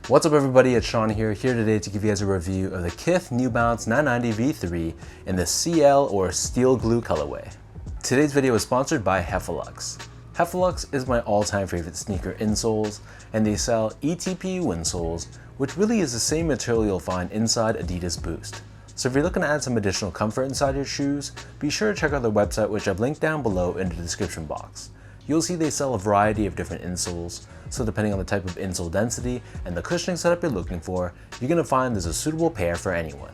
What's up everybody, it's Sean here today to give you guys a review of the Kith New Balance 990 V3 in the CL or Steel Glue colorway. Today's video is sponsored by Heffelux. Heffelux is my all-time favorite sneaker insoles, and they sell ETPU insoles, which really is the same material you'll find inside Adidas Boost. So if you're looking to add some additional comfort inside your shoes, be sure to check out their website, which I've linked down below in the description box. You'll see they sell a variety of different insoles, so depending on the type of insole density and the cushioning setup you're looking for, you're going to find there's a suitable pair for anyone.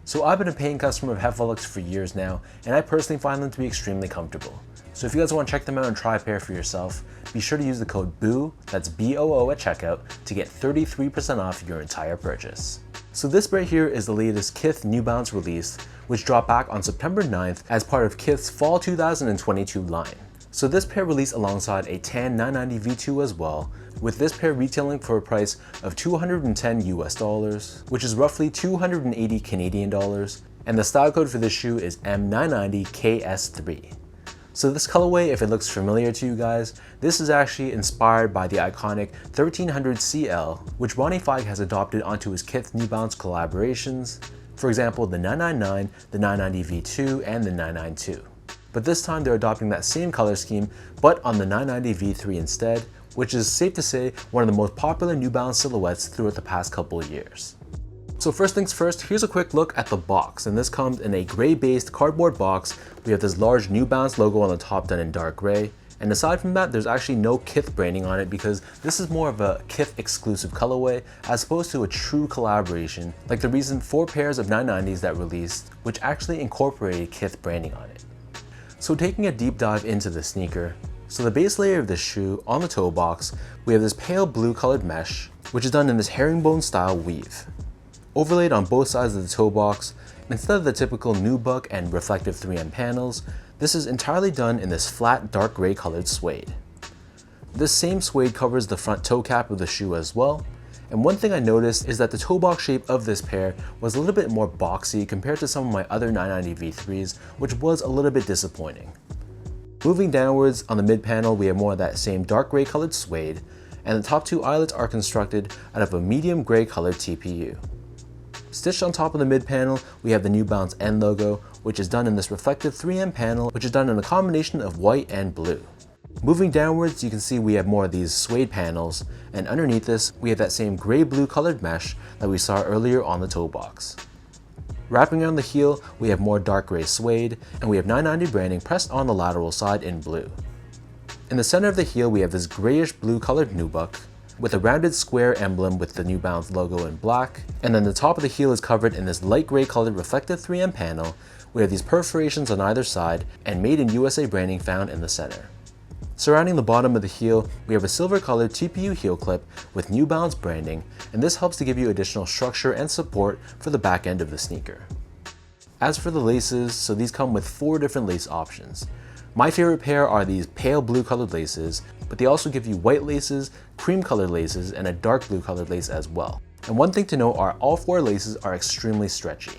So I've been a paying customer of Heffelux for years now, and I personally find them to be extremely comfortable. So if you guys want to check them out and try a pair for yourself, be sure to use the code BOO, that's BOO at checkout, to get 33% off your entire purchase. So this right here is the latest Kith New Balance release, which dropped back on September 9th as part of Kith's Fall 2022 line. So this pair released alongside a tan 990 V2 as well, with this pair retailing for a price of $210 US, which is roughly 280 Canadian dollars, and the style code for this shoe is M990KS3. So this colorway, if it looks familiar to you guys, this is actually inspired by the iconic 1300 CL, which Ronnie Fike has adopted onto his Kith New Balance collaborations, for example the 999, the 990 V2, and the 992. But this time they're adopting that same color scheme, but on the 990 V3 instead, which is safe to say one of the most popular New Balance silhouettes throughout the past couple of years. So first things first, here's a quick look at the box, and this comes in a gray-based cardboard box. We have this large New Balance logo on the top done in dark gray, and aside from that, there's actually no Kith branding on it because this is more of a Kith exclusive colorway as opposed to a true collaboration, like the recent 4 pairs of 990s that released, which actually incorporated Kith branding on it. So taking a deep dive into the sneaker, so the base layer of this shoe, on the toe box, we have this pale blue colored mesh, which is done in this herringbone style weave. Overlaid on both sides of the toe box, instead of the typical nubuck and reflective 3M panels, this is entirely done in this flat dark gray colored suede. This same suede covers the front toe cap of the shoe as well. And one thing I noticed is that the toe box shape of this pair was a little bit more boxy compared to some of my other 990 V3s, which was a little bit disappointing. Moving downwards on the mid panel, we have more of that same dark gray colored suede, and the top 2 eyelets are constructed out of a medium gray colored TPU. Stitched on top of the mid panel, we have the New Balance N logo, which is done in this reflective 3M panel, which is done in a combination of white and blue. Moving downwards, you can see we have more of these suede panels, and underneath this, we have that same gray-blue colored mesh that we saw earlier on the toe box. Wrapping around the heel, we have more dark gray suede, and we have 990 branding pressed on the lateral side in blue. In the center of the heel, we have this grayish blue colored nubuck, with a rounded square emblem with the New Balance logo in black, and then the top of the heel is covered in this light gray colored reflective 3M panel. We have these perforations on either side, and Made in USA branding found in the center. Surrounding the bottom of the heel, we have a silver colored TPU heel clip with New Balance branding, and this helps to give you additional structure and support for the back end of the sneaker. As for the laces, so these come with 4 different lace options. My favorite pair are these pale blue colored laces, but they also give you white laces, cream colored laces, and a dark blue colored lace as well. And one thing to note are all 4 laces are extremely stretchy.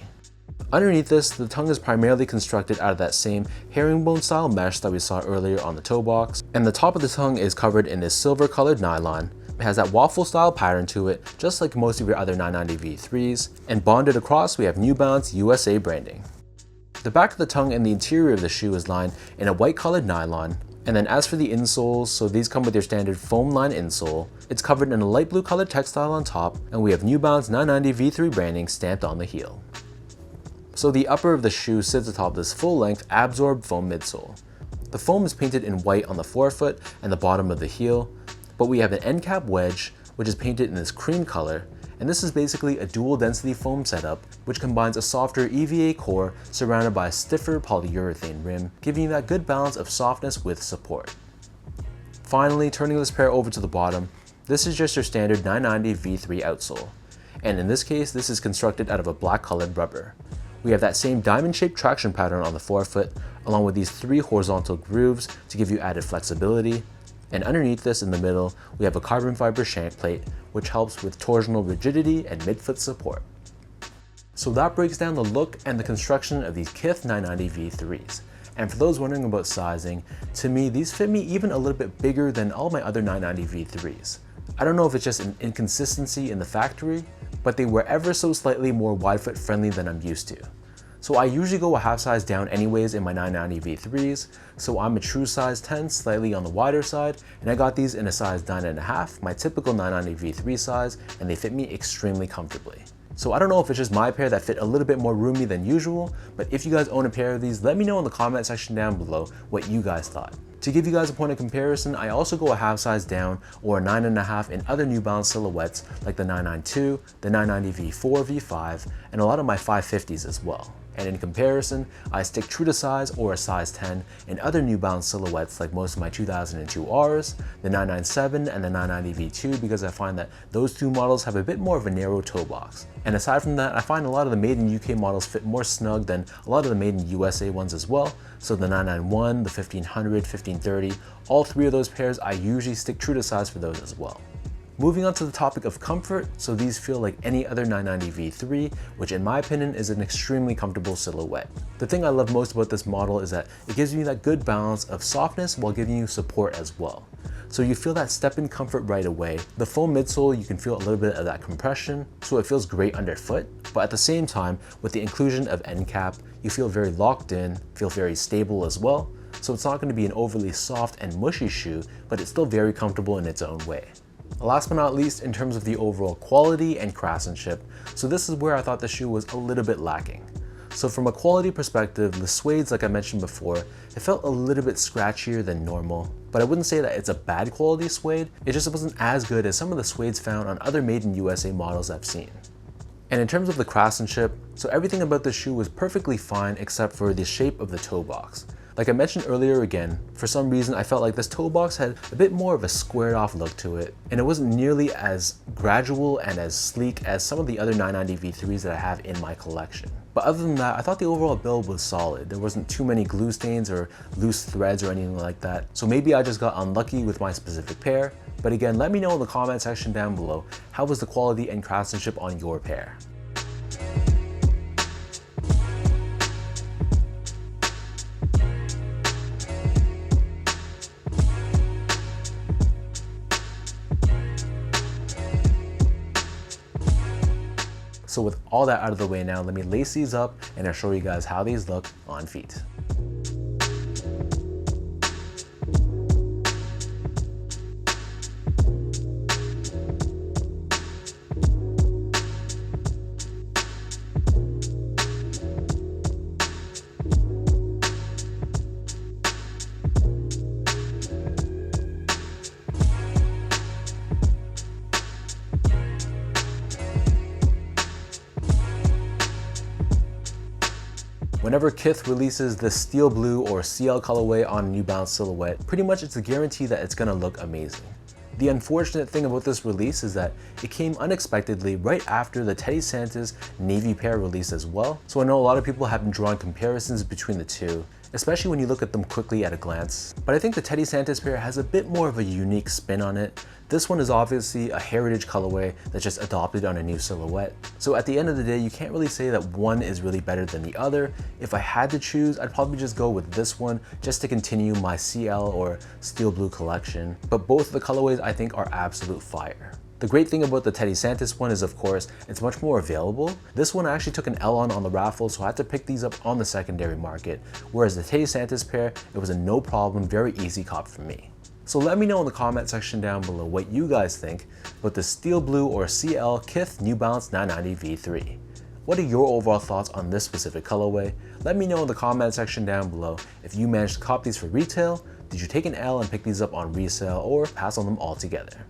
Underneath this, the tongue is primarily constructed out of that same herringbone style mesh that we saw earlier on the toe box, and the top of the tongue is covered in this silver colored nylon. It has that waffle style pattern to it, just like most of your other 990 V3s, and bonded across we have New Balance USA branding. The back of the tongue and the interior of the shoe is lined in a white colored nylon, and then as for the insoles, so these come with your standard foam line insole. It's covered in a light blue colored textile on top, and we have New Balance 990 V3 branding stamped on the heel. So the upper of the shoe sits atop this full-length absorbed foam midsole. The foam is painted in white on the forefoot and the bottom of the heel, but we have an end cap wedge, which is painted in this cream color, and this is basically a dual density foam setup, which combines a softer EVA core surrounded by a stiffer polyurethane rim, giving you that good balance of softness with support. Finally, turning this pair over to the bottom, this is just your standard 990 V3 outsole, and in this case, this is constructed out of a black colored rubber. We have that same diamond-shaped traction pattern on the forefoot, along with these 3 horizontal grooves to give you added flexibility. And underneath this in the middle, we have a carbon fiber shank plate, which helps with torsional rigidity and midfoot support. So that breaks down the look and the construction of these Kith 990 V3s. And for those wondering about sizing, to me, these fit me even a little bit bigger than all my other 990 V3s. I don't know if it's just an inconsistency in the factory, but they were ever so slightly more wide foot friendly than I'm used to. So I usually go a half size down anyways in my 990 V3s, so I'm a true size 10, slightly on the wider side, and I got these in a size 9.5, my typical 990 V3 size, and they fit me extremely comfortably. So I don't know if it's just my pair that fit a little bit more roomy than usual, but if you guys own a pair of these, let me know in the comment section down below what you guys thought. To give you guys a point of comparison, I also go a half size down or a 9.5 in other New Balance silhouettes like the 992, the 990 V4, V5, and a lot of my 550s as well. And in comparison, I stick true to size or a size 10 in other New Balance silhouettes like most of my 2002 Rs, the 997 and the 990 V2 because I find that those two models have a bit more of a narrow toe box. And aside from that, I find a lot of the made in UK models fit more snug than a lot of the made in USA ones as well. So the 991, the 1500, 1530, all three of those pairs, I usually stick true to size for those as well. Moving on to the topic of comfort, so these feel like any other 990 V3, which in my opinion is an extremely comfortable silhouette. The thing I love most about this model is that it gives you that good balance of softness while giving you support as well. So you feel that step-in comfort right away. The foam midsole, you can feel a little bit of that compression, so it feels great underfoot, but at the same time, with the inclusion of end cap, you feel very locked in, feel very stable as well, so it's not going to be an overly soft and mushy shoe, but it's still very comfortable in its own way. Last but not least, in terms of the overall quality and craftsmanship, so this is where I thought the shoe was a little bit lacking. So from a quality perspective, the suedes, like I mentioned before, it felt a little bit scratchier than normal, but I wouldn't say that it's a bad quality suede, it just wasn't as good as some of the suedes found on other made in USA models I've seen. And in terms of the craftsmanship, so everything about the shoe was perfectly fine except for the shape of the toe box. Like I mentioned earlier again, for some reason I felt like this toe box had a bit more of a squared off look to it, and it wasn't nearly as gradual and as sleek as some of the other 990 V3s that I have in my collection. But other than that, I thought the overall build was solid. There wasn't too many glue stains or loose threads or anything like that. So maybe I just got unlucky with my specific pair. But again, let me know in the comment section down below, how was the quality and craftsmanship on your pair? So with all that out of the way now, let me lace these up and I'll show you guys how these look on feet. Whenever Kith releases the steel blue or CL colorway on a New Balance silhouette, pretty much it's a guarantee that it's gonna look amazing. The unfortunate thing about this release is that it came unexpectedly right after the Teddy Santis navy pair release as well. So I know a lot of people have been drawing comparisons between the two, especially when you look at them quickly at a glance. But I think the Teddy Santis pair has a bit more of a unique spin on it. This one is obviously a heritage colorway that's just adopted on a new silhouette. So at the end of the day, you can't really say that one is really better than the other. If I had to choose, I'd probably just go with this one just to continue my CL or steel blue collection. But both of the colorways I think are absolute fire. The great thing about the Teddy Santis one is, of course, it's much more available. This one I actually took an L on the raffle, so I had to pick these up on the secondary market. Whereas the Teddy Santis pair, it was a no problem, very easy cop for me. So let me know in the comment section down below what you guys think about the steel blue or CL Kith New Balance 990 V3. What are your overall thoughts on this specific colorway? Let me know in the comment section down below if you managed to cop these for retail, did you take an L and pick these up on resale, or pass on them altogether.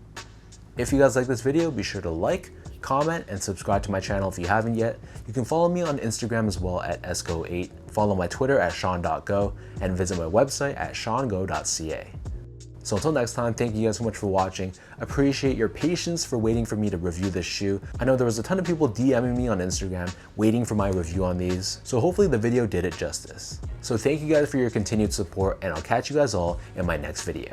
If you guys like this video, be sure to like, comment, and subscribe to my channel if you haven't yet. You can follow me on Instagram as well at esco8, follow my Twitter at sean.go, and visit my website at seango.ca. So until next time, thank you guys so much for watching. Appreciate your patience for waiting for me to review this shoe. I know there was a ton of people DMing me on Instagram waiting for my review on these, so hopefully the video did it justice. So thank you guys for your continued support, and I'll catch you guys all in my next video.